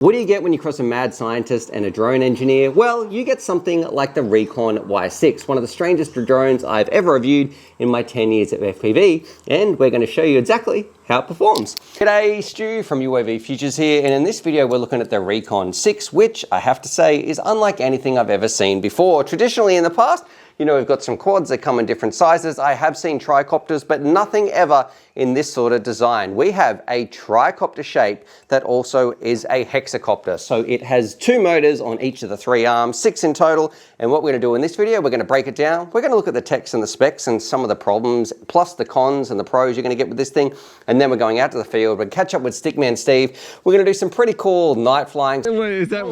What do you get when you cross a mad scientist and a drone engineer? Well, you get something like the REKON Y6, one of the strangest drones I've ever reviewed in my 10 years of FPV, and we're going to show you exactly how it performs. G'day, Stu from UAV Futures here, and in this video we're looking at the REKON 6, which I have to say is unlike anything I've ever seen before. Traditionally in the past, you know, we've got some quads that come in different sizes. I have seen tricopters, but nothing ever in this sort of design. We have a tricopter shape that also is a hexacopter. So it has 2 motors on each of the 3 arms, 6 in total. And what we're gonna do in this video, we're gonna break it down. We're gonna look at the text and the specs and some of the problems, plus the cons and the pros you're gonna get with this thing. And then we're going out to the field, we're gonna catch up with Stickman Steve. We're gonna do some pretty cool night flying. Is that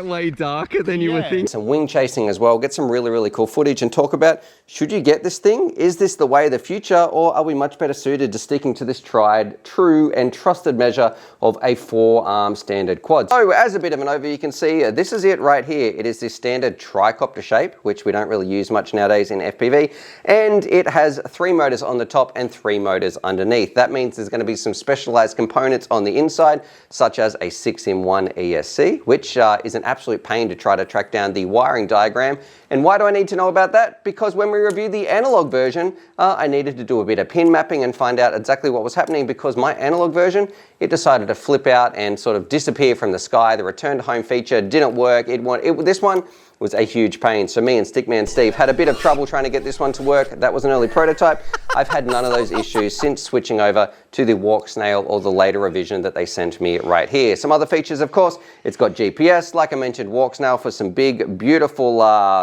way darker than you would think? Some wing chasing as well, get some really cool footage and talk about, should you get this thing? Is this the way of the future, or are we much better suited to sticking to this tried, true and trusted measure of a 4-arm standard quad? So as a bit of an overview, you can see this is it right here. It is this standard tricopter shape, which we don't really use much nowadays in FPV, and it has 3 motors on the top and 3 motors underneath. That means there's going to be some specialized components on the inside, such as a 6-in-1 ESC, which is an absolute pain to try to track down the wiring diagram. And why do I need to know about that? Because when we reviewed the analog version, I needed to do a bit of pin mapping and find out exactly what was happening, because my analog version, it decided to flip out and sort of disappear from the sky. The return to home feature didn't work. This one was a huge pain. So me and Stickman Steve had a bit of trouble trying to get this one to work. That was an early prototype. I've had none of those issues since switching over to the Walk Snail or the later revision that they sent me right here. Some other features, of course, it's got GPS, like I mentioned, Walk Snail for some big, beautiful,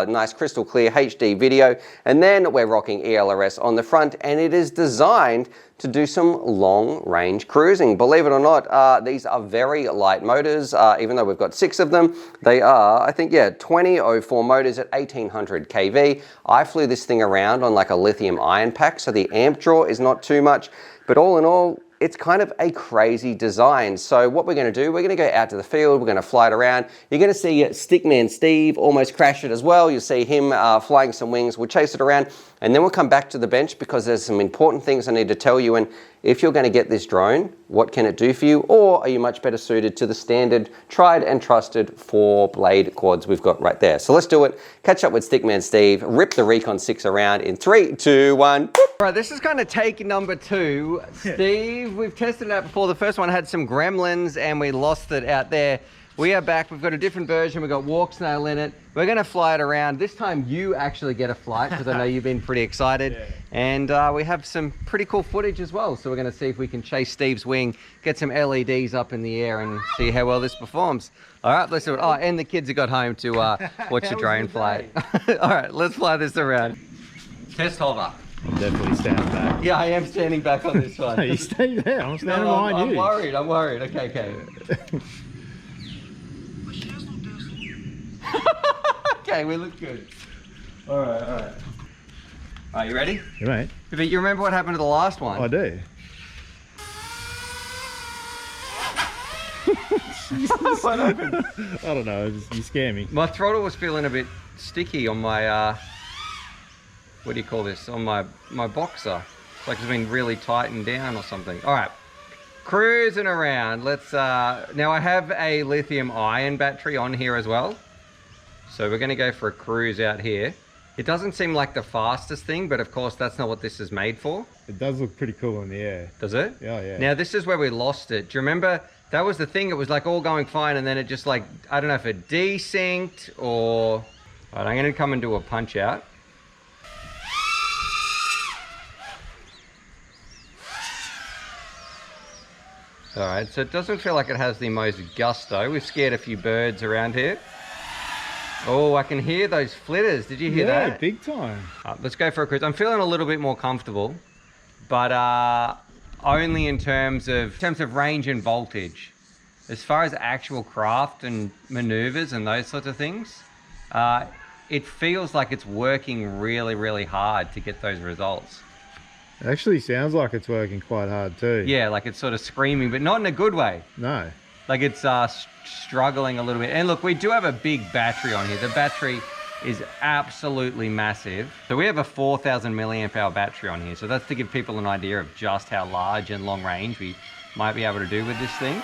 nice crystal clear HD video. And then we're rocking ELRS on the front, and it is designed to do some long range cruising. Believe it or not, these are very light motors. Even though we've got 6 of them, they are, I think, 2004 motors at 1800 kV. I flew this thing around on like a lithium ion pack, so the amp draw is not too much, but all in all, it's kind of a crazy design. So what we're gonna do, we're gonna go out to the field, we're gonna fly it around. You're gonna see Stickman Steve almost crash it as well. You'll see him flying some wings. We'll chase it around, and then we'll come back to the bench because there's some important things I need to tell you. And if you're gonna get this drone, what can it do for you? Or are you much better suited to the standard, tried and trusted 4-blade quads we've got right there? So let's do it. Catch up with Stickman Steve, rip the REKON 6 around in 3, 2, 1. All right, this is kind of take number 2. Steve, we've tested it out before. The first one had some gremlins and we lost it out there. We are back. We've got a different version. We've got Walk Snail in it. We're going to fly it around. This time you actually get a flight because I know you've been pretty excited. Yeah. And we have some pretty cool footage as well. So we're going to see if we can chase Steve's wing, get some LEDs up in the air and see how well this performs. All right, let's do it. Oh, and the kids have got home to watch the drone fly. All right, let's fly this around. Test hover. I'm definitely standing back. Yeah, I am standing back on this one. No, you stay there. I'm standing behind you. I'm worried. Okay. Okay, we look good. All right. Are you ready? You mate. You remember what happened to the last one? I do. What happened? I don't know, you scare me. My throttle was feeling a bit sticky on my, what do you call this? On my boxer. It's like it's been really tightened down or something. All right, cruising around. Let's, now I have a lithium ion battery on here as well. So we're gonna go for a cruise out here. It doesn't seem like the fastest thing, but of course that's not what this is made for. It does look pretty cool in the air. Does it? Yeah. Now this is where we lost it. Do you remember? That was the thing, it was like all going fine and then it just like, I don't know if it desynced or... All right, I'm gonna come and do a punch out. All right, so it doesn't feel like it has the most gusto. We've scared a few birds around here. Oh, I can hear those flitters. Did you hear that? Yeah, big time. Let's go for a cruise. I'm feeling a little bit more comfortable, but only in terms of range and voltage. As far as actual craft and maneuvers and those sorts of things, it feels like it's working really hard to get those results. It actually sounds like it's working quite hard too. Yeah, like it's sort of screaming, but not in a good way. No. Like it's struggling a little bit. And look, we do have a big battery on here. The battery is absolutely massive. So we have a 4,000 milliamp hour battery on here. So that's to give people an idea of just how large and long range we might be able to do with this thing.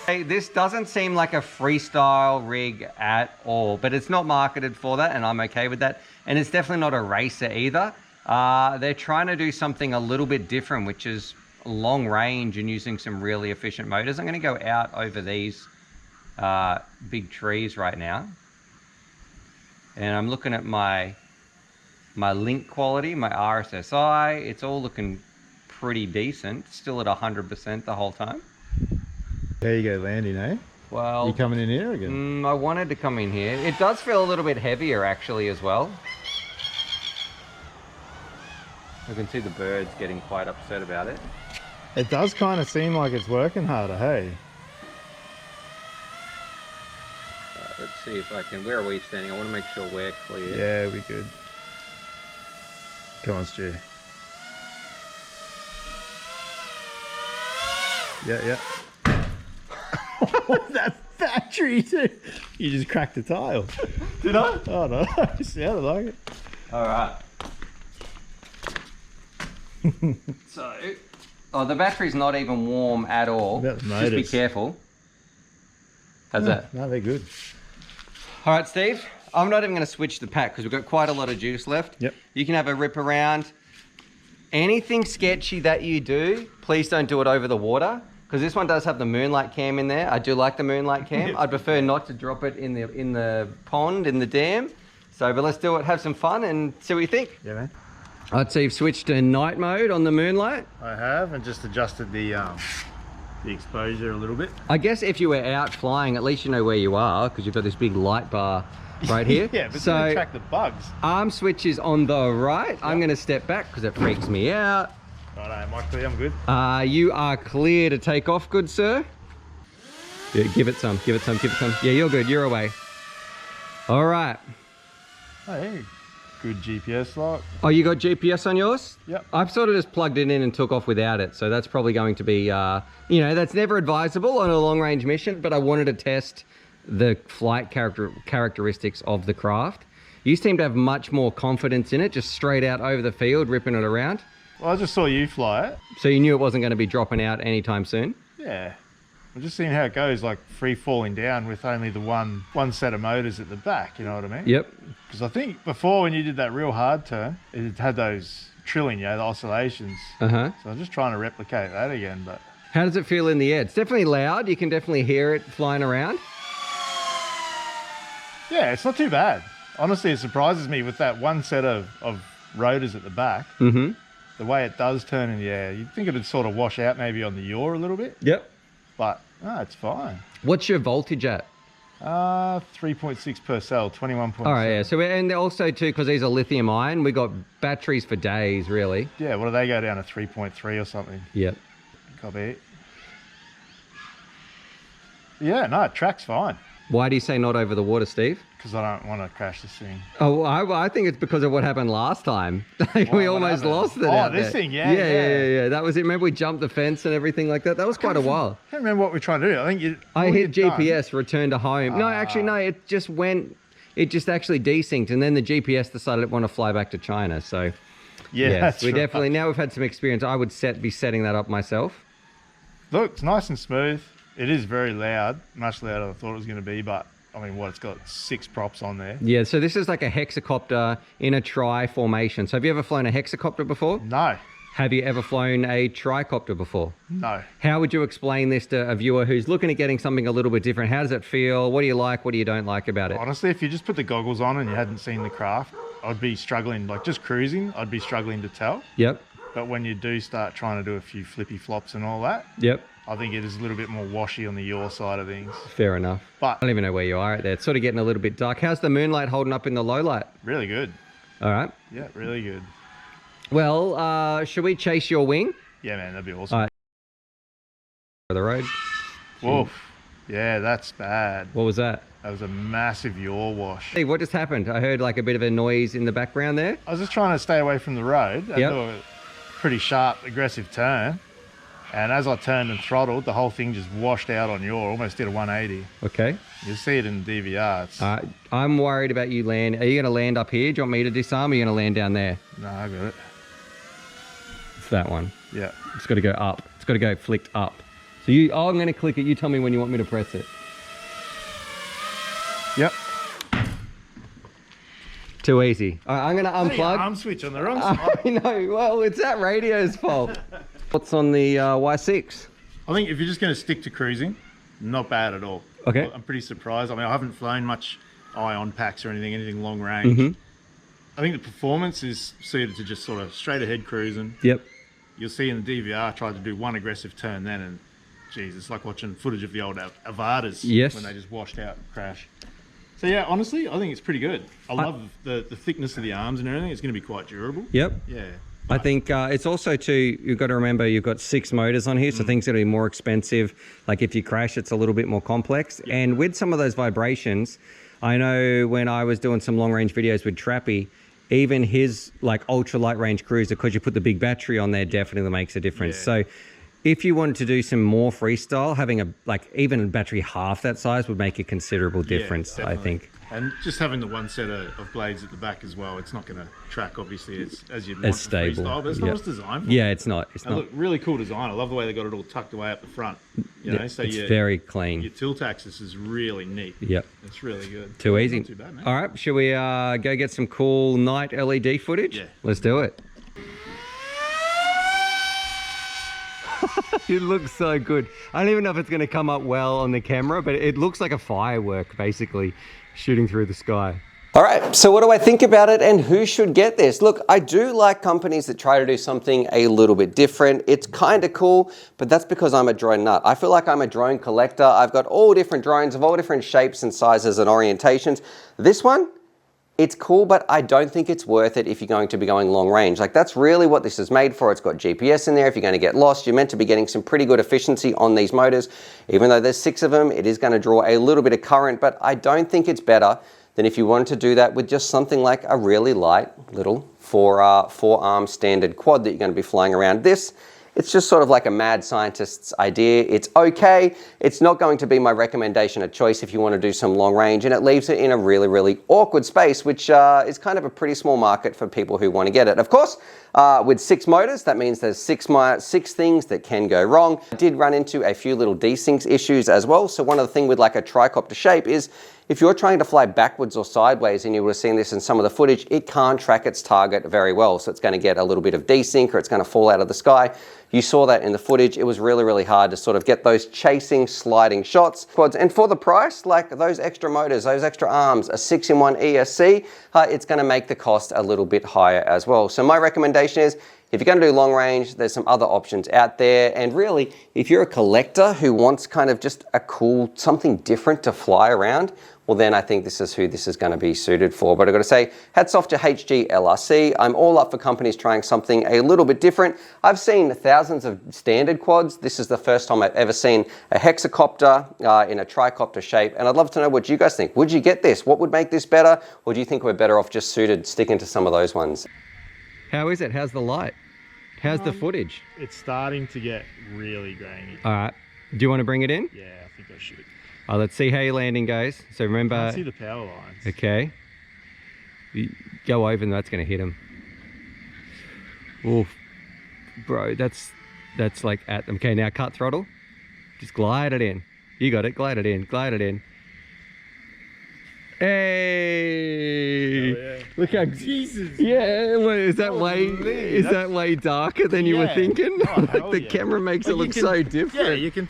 Hey, this doesn't seem like a freestyle rig at all, but it's not marketed for that, and I'm okay with that. And it's definitely not a racer either. They're trying to do something a little bit different, which is long range and using some really efficient motors. I'm going to go out over these big trees right now. And I'm looking at my link quality, my RSSI. It's all looking pretty decent. Still at 100% the whole time. There you go landing, eh? Well, you coming in here again? I wanted to come in here. It does feel a little bit heavier actually as well. I can see the birds getting quite upset about it. It does kind of seem like it's working harder, hey? Let's see if I can. Where are we standing? I want to make sure we're clear. Yeah, we good. Come on, Stu. Yeah. That battery, too. You just cracked the tile. Did I? Oh no, it sounded like it. All right. So, the battery's not even warm at all. About the Just be motors. careful. How's that? No, they're good. All right, Steve. I'm not even going to switch the pack because we've got quite a lot of juice left. Yep. You can have a rip around. Anything sketchy that you do, please don't do it over the water. Because this one does have the moonlight cam in there. I do like the moonlight cam. I'd prefer not to drop it in the pond, in the dam. So, but let's do it, have some fun and see what you think. Yeah, man. I'd say you've switched to night mode on the moonlight. I have, and just adjusted the exposure a little bit. I guess if you were out flying, at least you know where you are because you've got this big light bar right here. Yeah, but so to track the bugs. arm switch is on the right. I'm going to step back because it freaks me out. Righto, am I clear? I'm good. You are clear to take off, good sir. Yeah, give it some, give it some, give it some. Yeah, you're good. You're away. All right. Hey, good GPS lock. Oh, you got GPS on yours? Yep. I've sort of just plugged it in and took off without it. So that's probably going to be, that's never advisable on a long range mission, but I wanted to test the flight characteristics of the craft. You seem to have much more confidence in it, just straight out over the field, ripping it around. Well, I just saw you fly it. So you knew it wasn't going to be dropping out anytime soon? Yeah. I'm just seeing how it goes, like free falling down with only the one set of motors at the back, you know what I mean? Yep. Because I think before when you did that real hard turn, it had those trilling, the oscillations. Uh-huh. So I'm just trying to replicate that again, but... How does it feel in the air? It's definitely loud. You can definitely hear it flying around. Yeah, it's not too bad. Honestly, it surprises me with that one set of rotors at the back. Mm-hmm. The way it does turn in the air. You'd think it would sort of wash out maybe on the yaw a little bit. Yep. But, no, it's fine. What's your voltage at? 3.6 per cell, 21.7. All right, yeah. So, and also too, because these are lithium ion, we got batteries for days, really. Yeah, what do they go down to 3.3 or something? Yep. Copy. Yeah, no, it tracks fine. Why do you say not over the water, Steve? Because I don't want to crash this thing. Oh, I think it's because of what happened last time. We almost lost it. Oh, this thing, yeah. Yeah. That was it. Remember we jumped the fence and everything like that? That was quite a while. I can't remember what we're trying to do. I think I hit GPS, return to home. No, actually, no, it just went, it just actually desynced. And then the GPS decided it wanted to fly back to China. So, yeah, yes, that's we right. definitely, now we've had some experience. I would be setting that up myself. Look, it's nice and smooth. It is very loud, much louder than I thought it was going to be, but I mean, it's got 6 props on there. Yeah, so this is like a hexacopter in a tri formation. So have you ever flown a hexacopter before? No. Have you ever flown a tricopter before? No. How would you explain this to a viewer who's looking at getting something a little bit different? How does it feel? What do you like? What do you don't like about it? Honestly, if you just put the goggles on and you hadn't seen the craft, I'd be struggling, like just cruising, I'd be struggling to tell. Yep. But when you do start trying to do a few flippy flops and all that, Yep. I think it is a little bit more washy on the yaw side of things. Fair enough. But I don't even know where you are out there. It's sort of getting a little bit dark. How's the moonlight holding up in the low light? really good. All right. Yeah, really good. Well, should we chase your wing? Yeah, man, that'd be awesome. All right. For the road. Woof. Yeah, that's bad. What was that? That was a massive yaw wash. Hey, what just happened? I heard like a bit of a noise in the background there. I was just trying to stay away from the road. I Yep. do a pretty sharp, aggressive turn. And as I turned and throttled, the whole thing just washed out on yaw, almost did a 180. Okay. You'll see it in DVR. It's, I'm worried about you land. Are you going to land up here? Do you want me to disarm or are you going to land down there? no, I got it. It's that one. Yeah. It's got to go up. It's got to go flicked up. So I'm going to click it. You tell me when you want me to press it. Yep. Too easy. All right, I'm going to unplug. Arm switch on the wrong side. I know. Well, it's that radio's fault. What's on the Y6? I think if you're just going to stick to cruising, not bad at all. Okay. I'm pretty surprised. I mean, I haven't flown much ion packs or anything long range. I think the performance is suited to just sort of straight ahead cruising. Yep. You'll see in the DVR, tried to do one aggressive turn then, and geez, it's like watching footage of the old Avadas when they just washed out and crashed. So yeah, honestly, I think it's pretty good. I love the thickness of the arms and everything. It's going to be quite durable. Yep. Yeah. I think it's also too, you've got to remember you've got 6 motors on here, so things are going to be more expensive. Like if you crash, it's a little bit more complex. Yep. And with some of those vibrations, I know when I was doing some long range videos with Trappy, even his like ultra light range cruiser, because you put the big battery on there, definitely makes a difference. Yeah. So if you wanted to do some more freestyle, having even a battery half that size would make a considerable difference, I think. And just having the one set of blades at the back as well, it's not going to track, obviously, it's as you'd want it's stable. Freestyle, but it's not what's designed for. Yeah, it's not. It's not. Look, really cool design. I love the way they got it all tucked away up the front. You know, so it's very clean. Your tilt axis is really neat. Yep. It's really good. Too easy. Not too bad, mate. All right, shall we go get some cool night LED footage? Yeah. Let's do it. It looks so good. I don't even know if it's going to come up well on the camera, but it looks like a firework, basically, shooting through the sky. All right, so what do I think about it and who should get this? Look, I do like companies that try to do something a little bit different. It's kind of cool, but that's because I'm a drone nut. I feel like I'm a drone collector. I've got all different drones of all different shapes and sizes and orientations. This one, it's cool, but I don't think it's worth it if you're going to be going long range. Like that's really what this is made for. It's got GPS in there. If you're going to get lost, you're meant to be getting some pretty good efficiency on these motors. Even though there's 6 of them, it is going to draw a little bit of current, but I don't think it's better than if you wanted to do that with just something like a really light little four-arm standard quad that you're going to be flying around. This, it's just sort of like a mad scientist's idea. It's okay. It's not going to be my recommendation of choice if you want to do some long range, and it leaves it in a really, really awkward space, which is kind of a pretty small market for people who want to get it. Of course, with 6 motors, that means there's 6 things that can go wrong. I did run into a few little desyncs issues as well. So one of the things with like a tricopter shape is if you're trying to fly backwards or sideways, and you would have seen this in some of the footage, it can't track its target very well. So it's going to get a little bit of desync, or it's going to fall out of the sky. You saw that in the footage. It was really, really hard to sort of get those chasing, sliding shots. And for the price, like those extra motors, those extra arms, a 6-in-1 ESC, it's going to make the cost a little bit higher as well. So my recommendation is, if you're going to do long range, there's some other options out there. And really, if you're a collector who wants kind of just a cool, something different to fly around, well then I think this is who this is going to be suited for. But I've got to say, hats off to HG LRC. I'm all up for companies trying something a little bit different. I've seen thousands of standard quads. This is the first time I've ever seen a hexacopter in a tricopter shape. And I'd love to know what you guys think. Would you get this? What would make this better? Or do you think we're better off just sticking to some of those ones? How is it? How's the light? How's the footage? It's starting to get really grainy. All right. Do you want to bring it in? Yeah, I think I should. Let's see how your landing goes. So remember... I see the power lines. Okay. You go over and that's going to hit him. Oof. Bro, that's like at... Okay, now cut throttle. Just glide it in. You got it. Glide it in. Glide it in. Hey! Oh, yeah. Look how... Jesus! Yeah, well, is that way darker than you were thinking? Oh, Like the camera makes it look so different. Yeah, you can